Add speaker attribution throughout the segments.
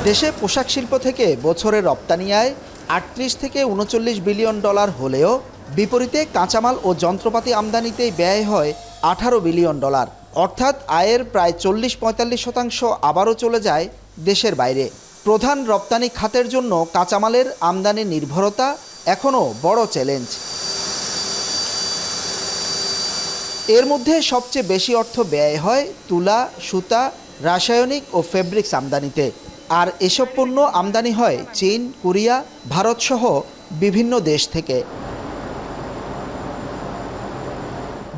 Speaker 1: দেশে পোশাক শিল্প থেকে বছরে রপ্তানি আয় ৩৮ থেকে ৩৯ বিলিয়ন ডলার হলেও বিপরীতে কাঁচামাল ও যন্ত্রপাতি আমদানিতেই ব্যয় হয় ১৮ বিলিয়ন ডলার। অর্থাৎ আয়ের প্রায় ৪০-৪৫% আবারও চলে যায় দেশের বাইরে। প্রধান রপ্তানি খাতের জন্য কাঁচামালের আমদানি নির্ভরতা এখনও বড় চ্যালেঞ্জ। এর মধ্যে সবচেয়ে বেশি অর্থ ব্যয় হয় তুলা, সুতা, রাসায়নিক ও ফেব্রিক্স আমদানিতে। আর এসব পণ্য আমদানি হয় চীন, কোরিয়া, ভারতসহ বিভিন্ন দেশ থেকে।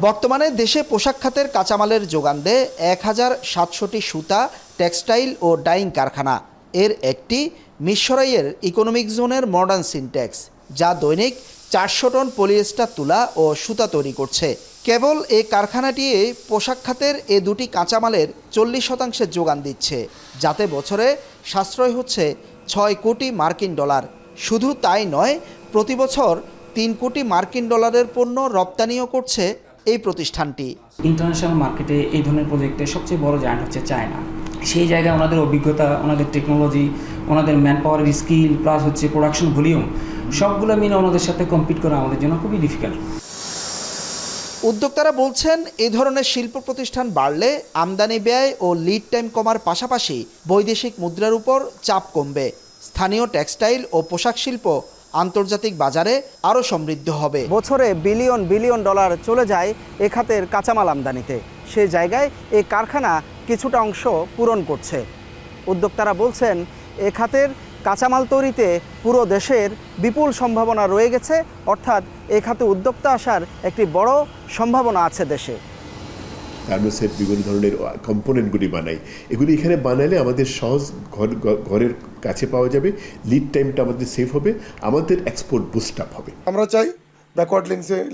Speaker 1: বর্তমানে দেশে পোশাক খাতের কাঁচামালের যোগান দেয় ১,৭০০টি সুতা, টেক্সটাইল ও ডাইং কারখানা। এর একটি মিরসরাইয়ের ইকোনমিক জোনের মডার্ন সিনটেক্স, যা দৈনিক ৪০০ টন পলিয়েস্টার তুলা ও সুতা তৈরি করছে। কেবল এই কারখানাটি পোশাক খাতের এ দুটি কাঁচামালের ৪০% যোগান দিচ্ছে, যাতে বছরে সাশ্রয় হচ্ছে ৬ কোটি মার্কিন ডলার। শুধু তাই নয়, প্রতি বছর ৩ কোটি মার্কিন ডলারের পণ্য রপ্তানিও করছে এই প্রতিষ্ঠানটি।
Speaker 2: ইন্টারন্যাশনাল মার্কেটে এই ধরনের প্রজেক্টে সবচেয়ে বড় জায়ান্ট হচ্ছে চায়না। সেই জায়গায় ওনাদের অভিজ্ঞতা, ওনাদের টেকনোলজি, ওনাদের ম্যান পাওয়ারের স্কিল প্লাস হচ্ছে প্রোডাকশন ভলিউম, সবগুলো মিলে ওনাদের সাথে কম্পিট করা আমাদের জন্য খুবই ডিফিকাল্ট।
Speaker 1: উদ্যোক্তারা বলছেন, এই ধরনের শিল্প প্রতিষ্ঠান বাড়লে আমদানি ব্যয় ও লিড টাইম কমার পাশাপাশি বৈদেশিক মুদ্রার উপর চাপ কমবে। স্থানীয় টেক্সটাইল ও পোশাক শিল্প আন্তর্জাতিক বাজারে আরও সমৃদ্ধ হবে। বছরে বিলিয়ন বিলিয়ন ডলার চলে যায় এ খাতের কাঁচামাল আমদানিতে। সে জায়গায় এই কারখানা কিছুটা অংশ পূরণ করছে। উদ্যোক্তারা বলছেন, এ খাতের কাঁচামাল তৈরিতে পুরো দেশের বিপুল সম্ভাবনা রয়ে গেছে, অর্থাৎ এ খাতে উদ্যোক্তা আসার একটি বড় সম্ভাবনা আছে দেশে।
Speaker 3: গার্মেন্টসের বিভিন্ন ধরনের কম্পোনেন্টগুলি বানাই, এগুলি এখানে বানালে আমাদের সহজ ঘরের কাছে পাওয়া যাবে, লিড টাইমটা আমাদের সেভ হবে, আমাদের এক্সপোর্ট বুস্ট আপ হবে।
Speaker 4: আমরা চাই ব্যাকওয়ার্ড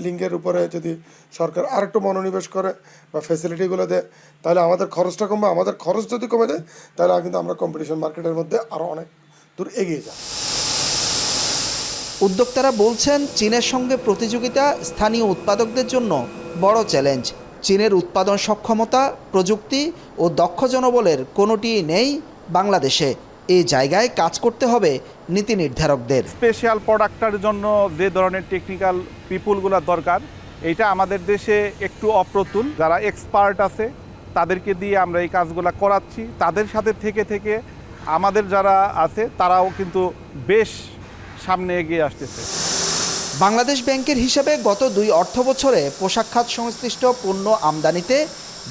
Speaker 4: লিঙ্কের উপরে যদি সরকার আরেকটু মনোনিবেশ করে বা ফ্যাসিলিটিগুলো দেয়, তাহলে আমাদের খরচটা কমবে। আমাদের খরচ যদি কমে দেয়, তাহলে কিন্তু আমরা কম্পিটিশন মার্কেটের মধ্যে আরও অনেক দূর এগিয়ে যাব।
Speaker 1: উদ্যোক্তারা বলছেন, চীনের সঙ্গে প্রতিযোগিতা স্থানীয় উৎপাদকদের জন্য বড় চ্যালেঞ্জ। চীনের উৎপাদন সক্ষমতা, প্রযুক্তি ও দক্ষ জনবলের কোনোটিই নেই বাংলাদেশে। এই জায়গায় কাজ করতে হবে নীতি নির্ধারকদের।
Speaker 5: স্পেশাল প্রোডাক্টের জন্য যে ধরনের টেকনিক্যাল পিপুলগুলো দরকার, এটা আমাদের দেশে একটু অপ্রতুল। যারা এক্সপার্ট আছে তাদেরকে দিয়ে আমরা এই কাজগুলো করাচ্ছি। তাদের সাথে থেকে আমাদের যারা আছে তারাও কিন্তু বেশ সামনে এগিয়ে আসতেছে।
Speaker 1: বাংলাদেশ ব্যাংকের হিসাবে গত ২ অর্থবছরে পোশাক খাত সংশ্লিষ্ট পণ্য আমদানিতে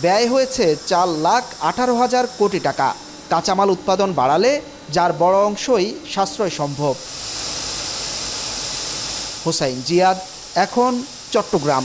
Speaker 1: ব্যয় হয়েছে ৪,১৮,০০০ কোটি টাকা। কাঁচামাল উৎপাদন বাড়ালে যার বড় অংশই সাশ্রয় সম্ভব। হোসাইন জিয়াদ, এখন চট্টগ্রাম।